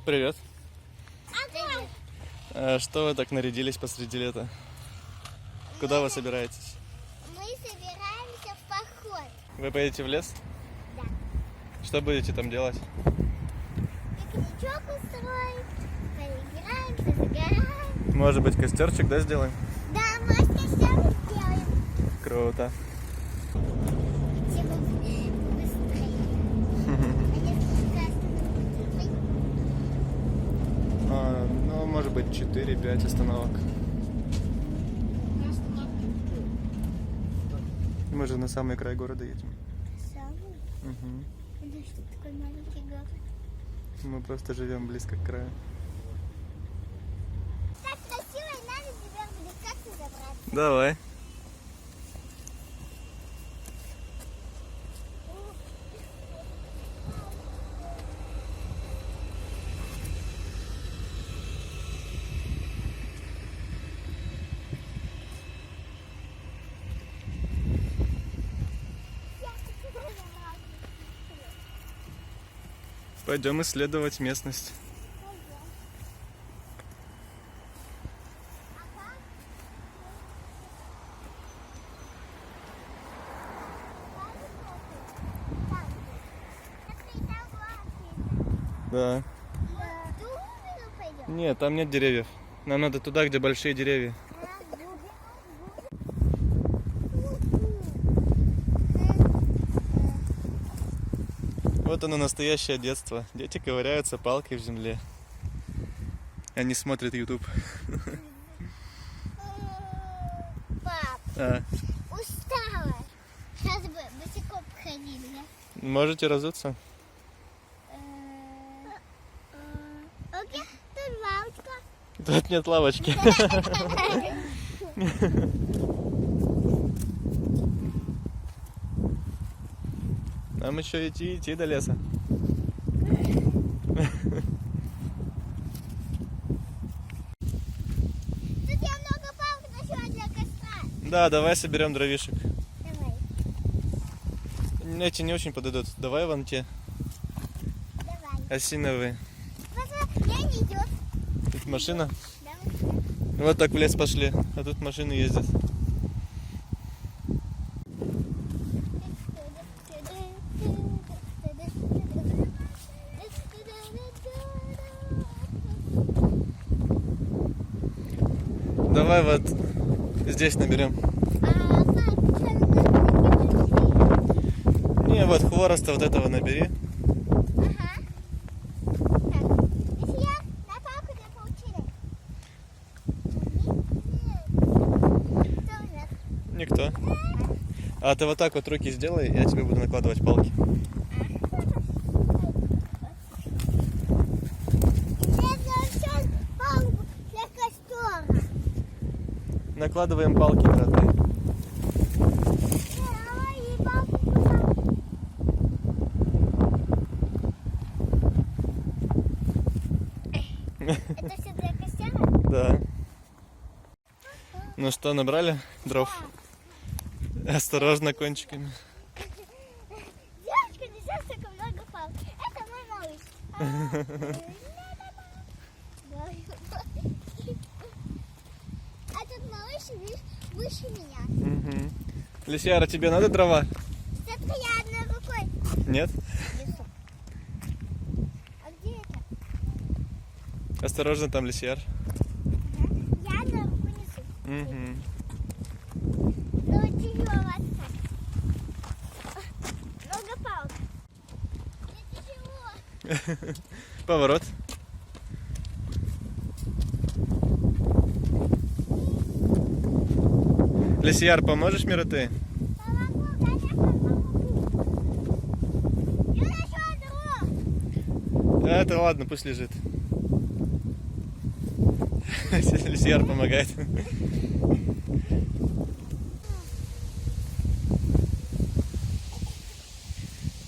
Привет. Привет. Что вы так нарядились посреди лета? Куда вы собираетесь? Мы собираемся в поход. Вы поедете в лес? Да. Что будете там делать? Пикничок устроим, поиграемся, загораем. Может быть, костерчик, да, сделаем? Да, мы костями сделаем. Круто. Все быстрее. А несколько раз Ну, может быть, 4-5 остановок. Может, нет. Мы же на самый край города едем. Самый? Угу. Это что такой маленький город? Мы просто живем близко к краю. Так красиво, и надо тебя в лесах забраться. Давай. Пойдем исследовать местность. Да. Нет, там нет деревьев. Нам надо туда, где большие деревья. Вот оно, настоящее детство. Дети ковыряются палкой в земле. Они смотрят YouTube. Пап, А, устала. Сейчас бы босиком ходили. можете разуться? Окей, тут лавочка. Тут нет лавочки. Нам еще идти до леса. Тут я много палок нашла для костра. Да, давай соберем дровишек. Давай, Эти не очень подойдут. Давай вон те давай. осиновые. Я не идет. Тут машина. Давай. Вот так в лес пошли, а тут машины ездят. Давай вот здесь наберем. Не, вот хвороста вот этого набери. Никто. А ты вот так вот руки сделай, я тебе буду накладывать палки. Накладываем палки, братаны. Это все для костяна? Да. Ну что, набрали дров? Осторожно кончиками. Девочка несет столько много палок. Это мой малыш. А тут малыш выше меня. Угу. Лисяра, тебе надо дрова? Только я одной рукой Нет? несу. А где это? Осторожно, там лисяр. Я одной рукой несу. Угу. Ну, тяжеловато. Много палок. Это тяжело. Поворот. Лисяр, поможешь мне ты? Помогу, конечно, помогу. Я нашла дров. Это ладно, пусть лежит. Лисяр помогает.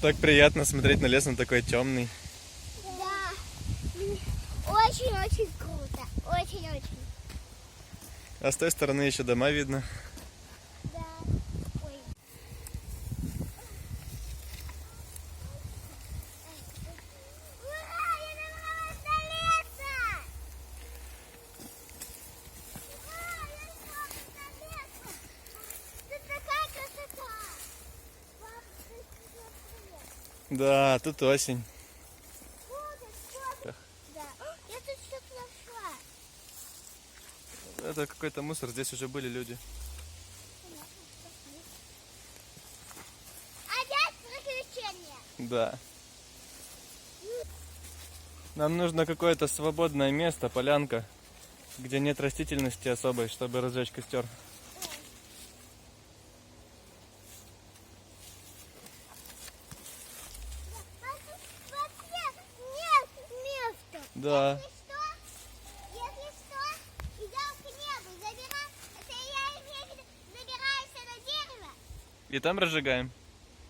Так приятно смотреть на лес, он такой темный. Да. Очень-очень круто. Очень-очень. А с той стороны еще дома видно. Да. Ой. Ура, я добралась до Да, тут осень. Вот, это да. Я тут что-то нашла. Это какой-то мусор, здесь уже были люди. Опять приключения. Да. Нам нужно какое-то свободное место, полянка, где нет растительности особой, чтобы разжечь костер. А тут вообще нет места. Да. Если что, идем к небу, это я имею в виду, забираемся на дерево. И там разжигаем.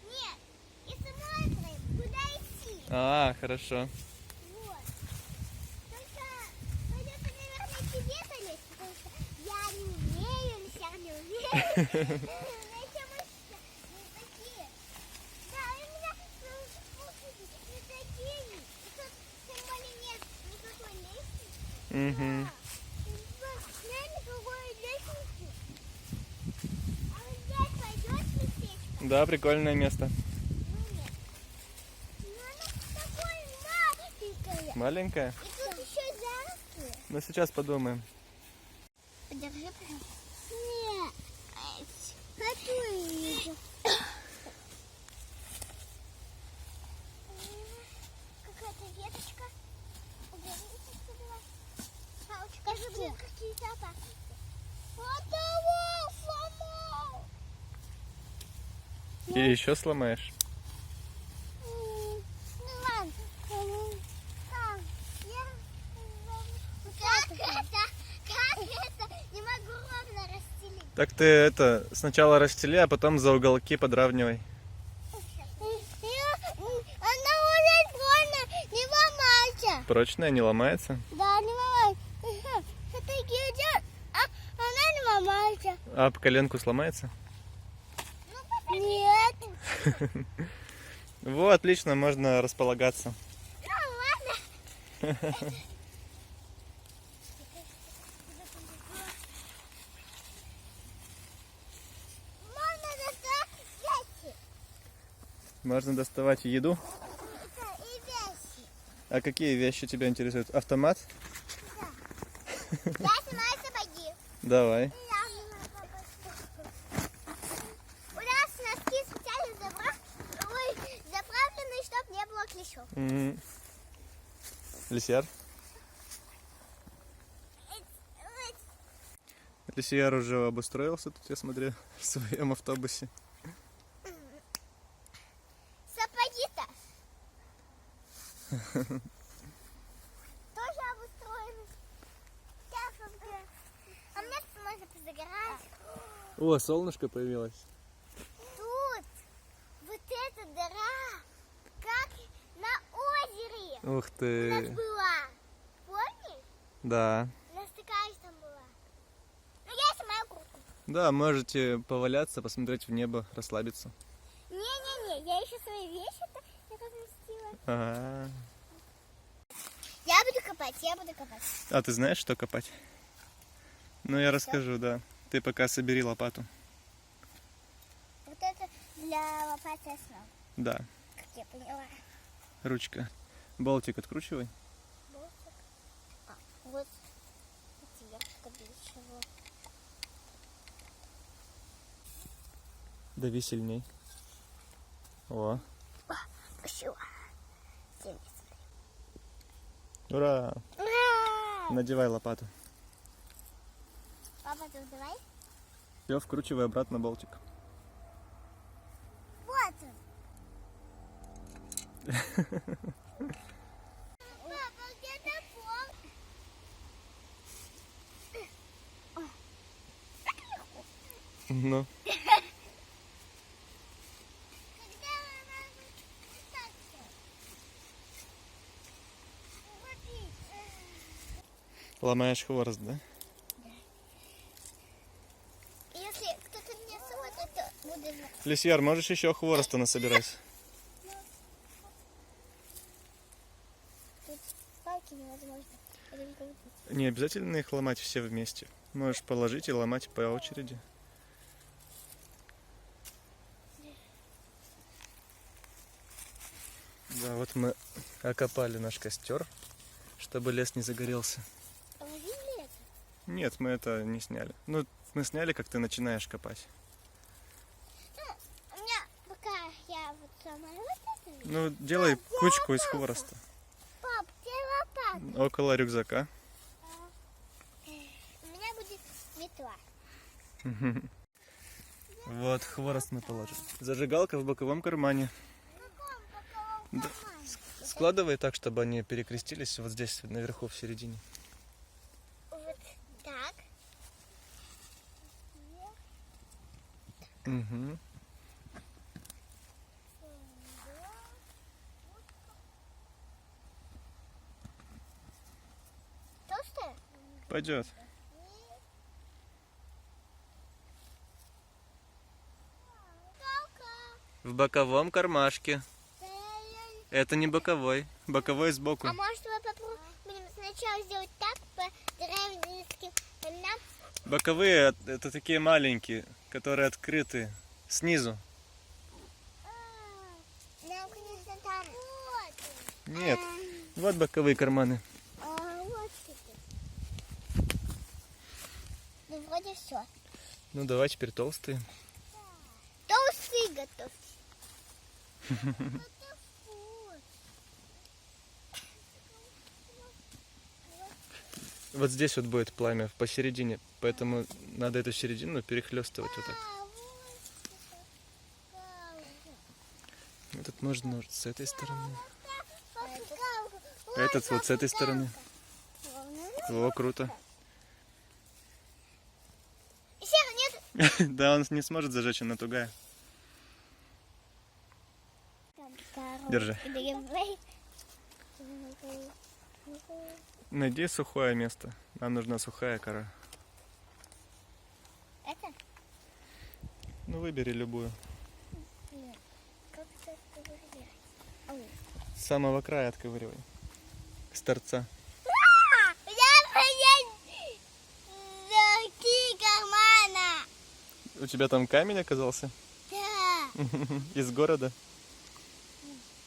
Нет, и смотрим, куда идти. А, хорошо. Вот. Только придется, наверное, тебе залезть, потому что я не умею, Лися не умеет. Зачем мы такие? Да, у меня не такие. И тут тем более нет никакой лестницы. Угу. Нет никакой лестницы. А вот здесь пойдет местечко? Да, прикольное место. Ну нет. Но оно такое маленькое. Маленькое. И тут еще заросли. Ну, сейчас подумаем. Подержи, пожалуйста. Нет. Хочу ее. Какая-то веточка. Уберите отсюда. Палочка. Даже будут какие-то опасности. Вот того, сломал. И еще сломаешь. Ну ладно. Так, как это? Как это? Не могу ровно расстелить. Так ты это сначала расстели, а потом за уголки подравнивай. Она уже больно, не ломайся. Прочная, не ломается. Да, не ломайся. Это идет, а она не ломается. А об коленку сломается? Нет. Вот, отлично, можно располагаться. Ну ладно. Можно достать вещи. Можно доставать еду. Да, и вещи. А какие вещи тебя интересуют? Автомат? Я снимаю сапоги. Давай. У нас носки специально заправлены, чтобы не было клещов. Лисьяр? Лисьяр уже обустроился тут, я смотрю, в своем автобусе. Сапоги-то тоже обустроены. Сейчас а мне тут можно позагорать. О, солнышко появилось. Тут вот эта дыра, как на озере Ух у нас ты. была. Помнишь? Да. У нас такая же там была. Ну я снимаю куртку. Да, можете поваляться, посмотреть в небо, расслабиться. Не-не-не, я еще свои вещи-то не разместила. Ага. Я буду копать, я буду копать. А ты знаешь, что копать? Ну, я расскажу, да. Ты пока собери лопату. Вот это для лопаты основ, Да, как я поняла. ручка. Болтик откручивай. Болтик. А, вот отвертка для чего. Дави сильней. О, Все. ура! Ура! Надевай лопату. Папа, тут давай. Все, вкручивай обратно болтик. Вот он. Папа, где-то пол. Ну, Когда она писаться? Купить. ломаешь хворост, да? Если кто-то меня смотрит, то буду знать. Лисьяр, можешь еще хвороста насобирать? Тут палки невозможно перекрутить. Не обязательно их ломать все вместе. Можешь положить и ломать по очереди. Да, вот мы окопали наш костер, чтобы лес не загорелся. А вы видели это? Нет, мы это не сняли. Ну, мы сняли, как ты начинаешь копать. У меня пока я вот сама вот это вижу. Ну, делай кучку из хвороста. Пап, где лопата? Около рюкзака. У меня будет метла. Вот, хворост мы положили. Зажигалка в боковом кармане. Да. Складывай так, чтобы они перекрестились вот здесь, наверху, в середине. Вот так. Угу. Толстая? Пойдет. В боковом кармашке. Это не боковой. Боковой сбоку. А может мы попробуем сначала сделать так по древнейским временам? Боковые это такие маленькие, которые открыты снизу. Нам, конечно, там. Вот. Нет. Вот боковые карманы. Вот теперь. Ну, вроде все. Ну давай теперь толстые. Толстый готов. Вот здесь вот будет пламя посередине, поэтому надо эту середину перехлестывать вот так. Этот можно с этой стороны. Этот вот с этой стороны. О, круто. Серый, нет? Да, он не сможет зажечь, она тугая. Держи. Найди сухое место. Нам нужна сухая кора. Это? Ну, выбери любую. Нет. Как это выбирать? С самого края отковыривай. С торца. Кармана. У тебя там камень оказался? Да. Из города?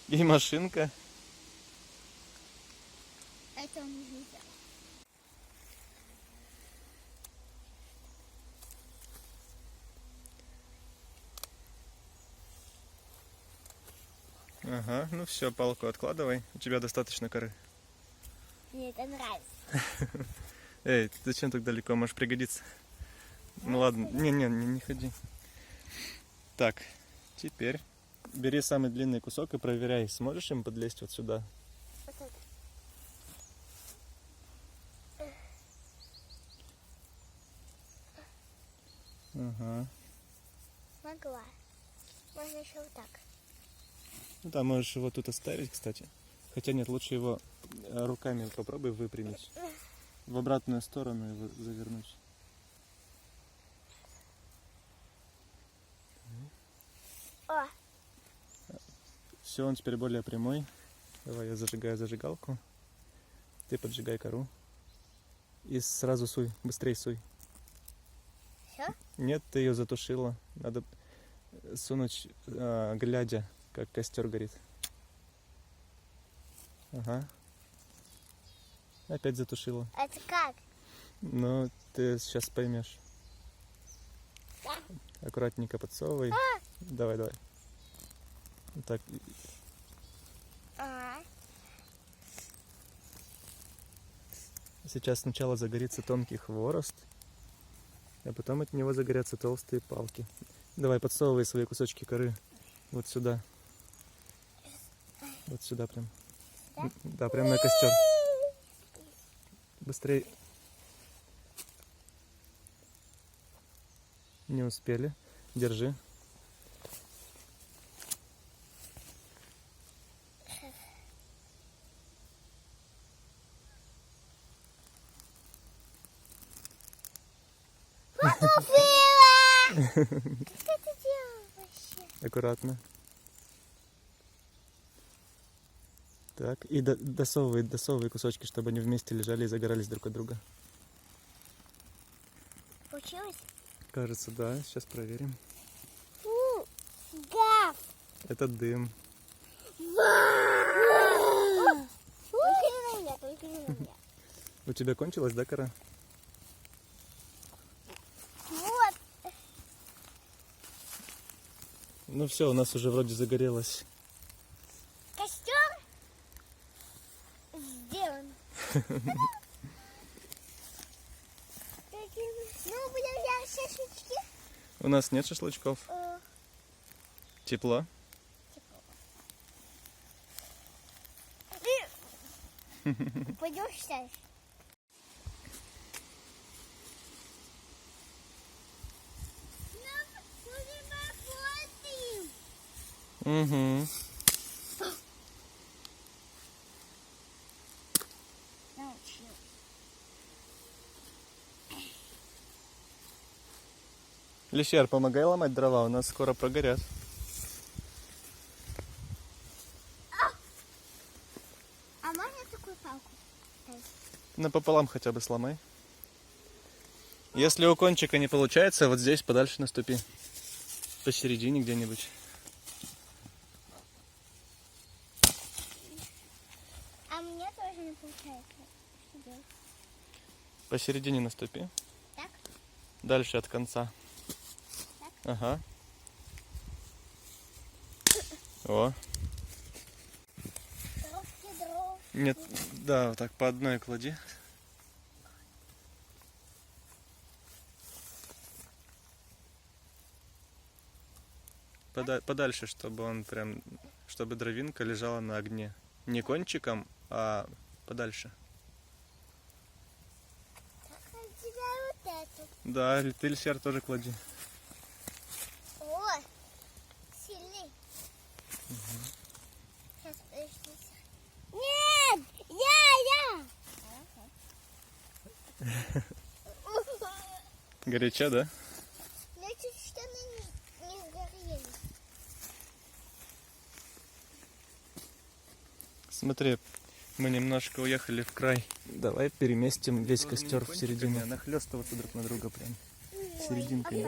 И машинка? Это он не взял. Ага, ну все, палку откладывай. У тебя достаточно коры. Мне это нравится. Эй, ты зачем так далеко? Может пригодиться. Ну ладно, не ходи. Так, теперь бери самый длинный кусок и проверяй, сможешь им подлезть вот сюда. Вот это. Ага. Могла. Можно еще вот так. Ну да, можешь его тут оставить, кстати. Хотя нет, лучше его руками попробуй выпрямить. В обратную сторону его завернуть. О, Все, он теперь более прямой. Давай я зажигаю зажигалку. Ты поджигай кору. И сразу суй, быстрей суй. все? Нет, ты ее затушила. Надо сунуть, глядя, как костер горит. Ага. Опять затушила. Это как? Но ты сейчас поймешь. Да. Аккуратненько подсовывай. Давай, давай. Вот так. Ага. Сейчас сначала загорится тонкий хворост, а потом от него загорятся толстые палки. Давай, подсовывай свои кусочки коры вот сюда. Вот сюда прям. Да, прям на костер. Быстрей. Не успели. Держи. Потушила! Как ты это делал вообще? Аккуратно. Так, и досовывай кусочки, чтобы они вместе лежали и загорались друг от друга. Получилось? Кажется, да. Сейчас проверим. Фу, гав! Это дым. Вау! У тебя кончилась, да, кора? Вот. Ну все, у нас уже вроде загорелось. Костер сделан. Ну, будем взять шашлычки. У нас нет шашлычков. Тепло. Пойдешь сейчас? Угу. Лещер, помогай ломать дрова, у нас скоро прогорят. А можно такую палку? Напополам хотя бы сломай. Если у кончика не получается, вот здесь подальше наступи. Посередине где-нибудь. А мне тоже не получается. Что делать? Посередине наступи. Так? Дальше от конца. Так? Ага. О. Коробки дров. Нет, да, вот так по одной клади. Подальше, чтобы он прям, чтобы дровинка лежала на огне. Не кончиком, а подальше. Так, а тебя вот эту. Да, ты Лещер тоже клади. О, сильный. Сейчас, подождите. Нет, я. Горячо, да? Я чуть штаны не сгорели. Смотри, мы немножко уехали в край. Давай переместим весь костер в середину. Нахлестываться друг на друга прям. Серединкой.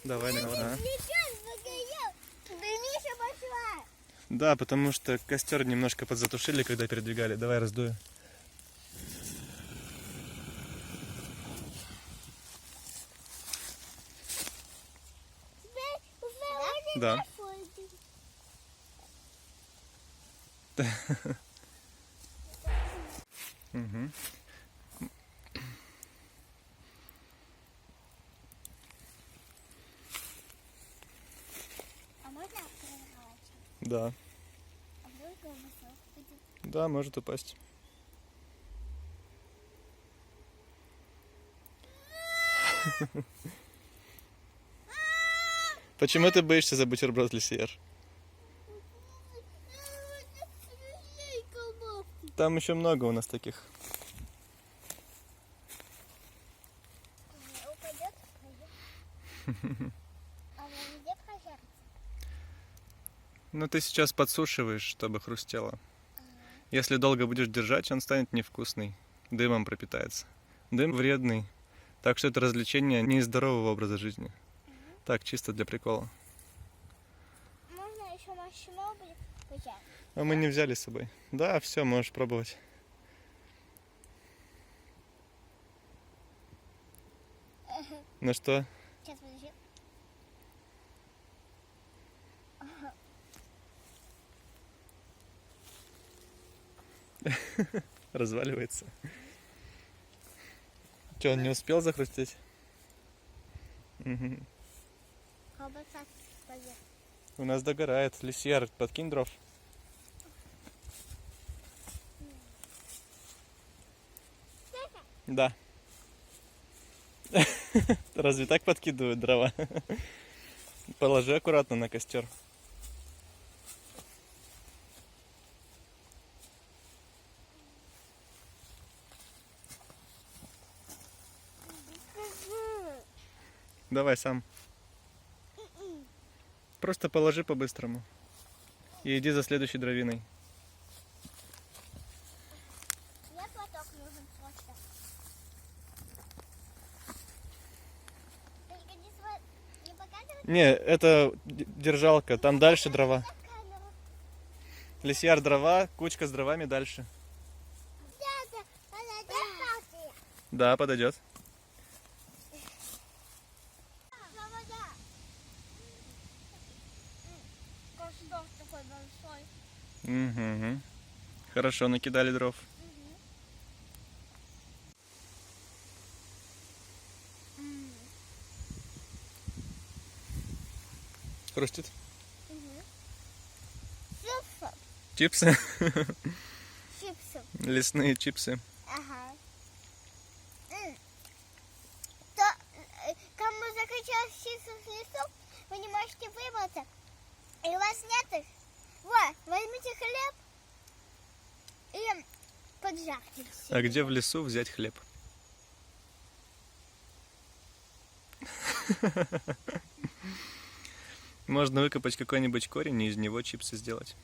Давай, давай. Ага. Сейчас загорел. Да Миша пошла. Да, потому что костер немножко подзатушили, когда передвигали. Давай раздую. Да. Угу. А можно открывать? Да. А вдруг высок будет? Да, может упасть. Почему ты боишься за бутерброд, Лещер? Там еще много у нас таких. Упадет? А вы где прожар? Ну ты сейчас подсушиваешь, чтобы хрустело. Если долго будешь держать, он станет невкусный. Дымом пропитается. Дым вредный. Так что это развлечение не из здорового образа жизни. Так, чисто для прикола. Можно еще маршмеллоу будет взять? А мы не взяли с собой. Да, все, можешь пробовать. Ну что? Сейчас, подожди. Разваливается. Че, он не успел захрустеть? Угу. Колбаса поверх. У нас догорает. Лещер, подкинь дров. Да. Разве так подкидывают дрова? Положи аккуратно на костер. Давай сам. Просто положи по-быстрому. И иди за следующей дровиной. Мне платок нужен просто. Только не показывай Не, это держалка, там дальше дрова. камеру. Лещер дрова, кучка с дровами дальше. Дядя, Да, подойдет. Вода. Картоф такой большой. Угу. Хорошо, накидали дров. Хрустит? Чипсы. Чипсы? Чипсы. Лесные чипсы. Ага. Кому захотелось чипсов с лесов, вы не можете выбраться. И у вас нет их. Вот, возьмите хлеб и поджарьте. А где в лесу взять хлеб? Можно выкопать какой-нибудь корень и из него чипсы сделать.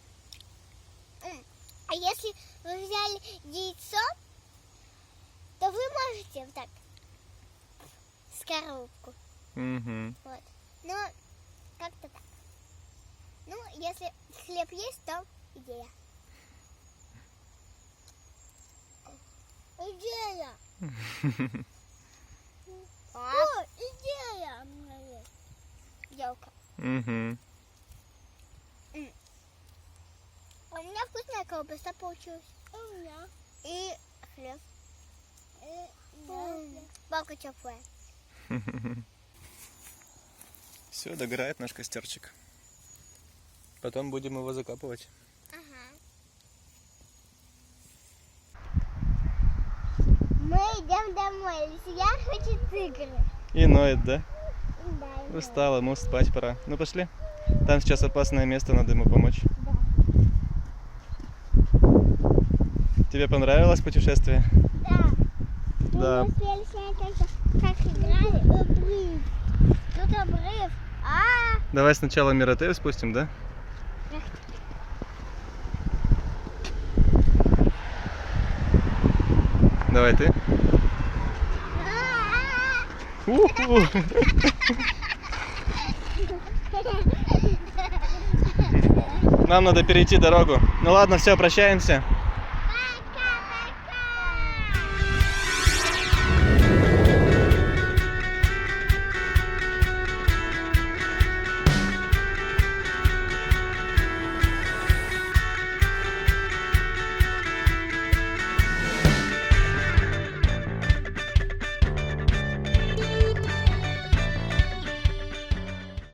А если вы взяли яйцо, то вы можете вот так скорлупку. Угу. Вот. Ну, как-то так. Ну, если хлеб есть, то идея. Идея. О, идея. У меня есть. Елка. Угу. У меня вкусная колбаса получилась. У меня. И хлеб. Палка теплая. Все, догорает наш костерчик. Потом будем его закапывать. Ага. Мы идем домой. Илья хочет игры. И ноет, да? Да, Устал, ему спать пора. Ну пошли. Там сейчас опасное место, надо ему помочь. Тебе понравилось путешествие? Да. Да. Мы успели снять только, как играли, обрыв. Тут обрыв. Давай сначала Миротель спустим, да? Давай ты. У-ху. Нам надо перейти дорогу. Ну ладно, все, прощаемся.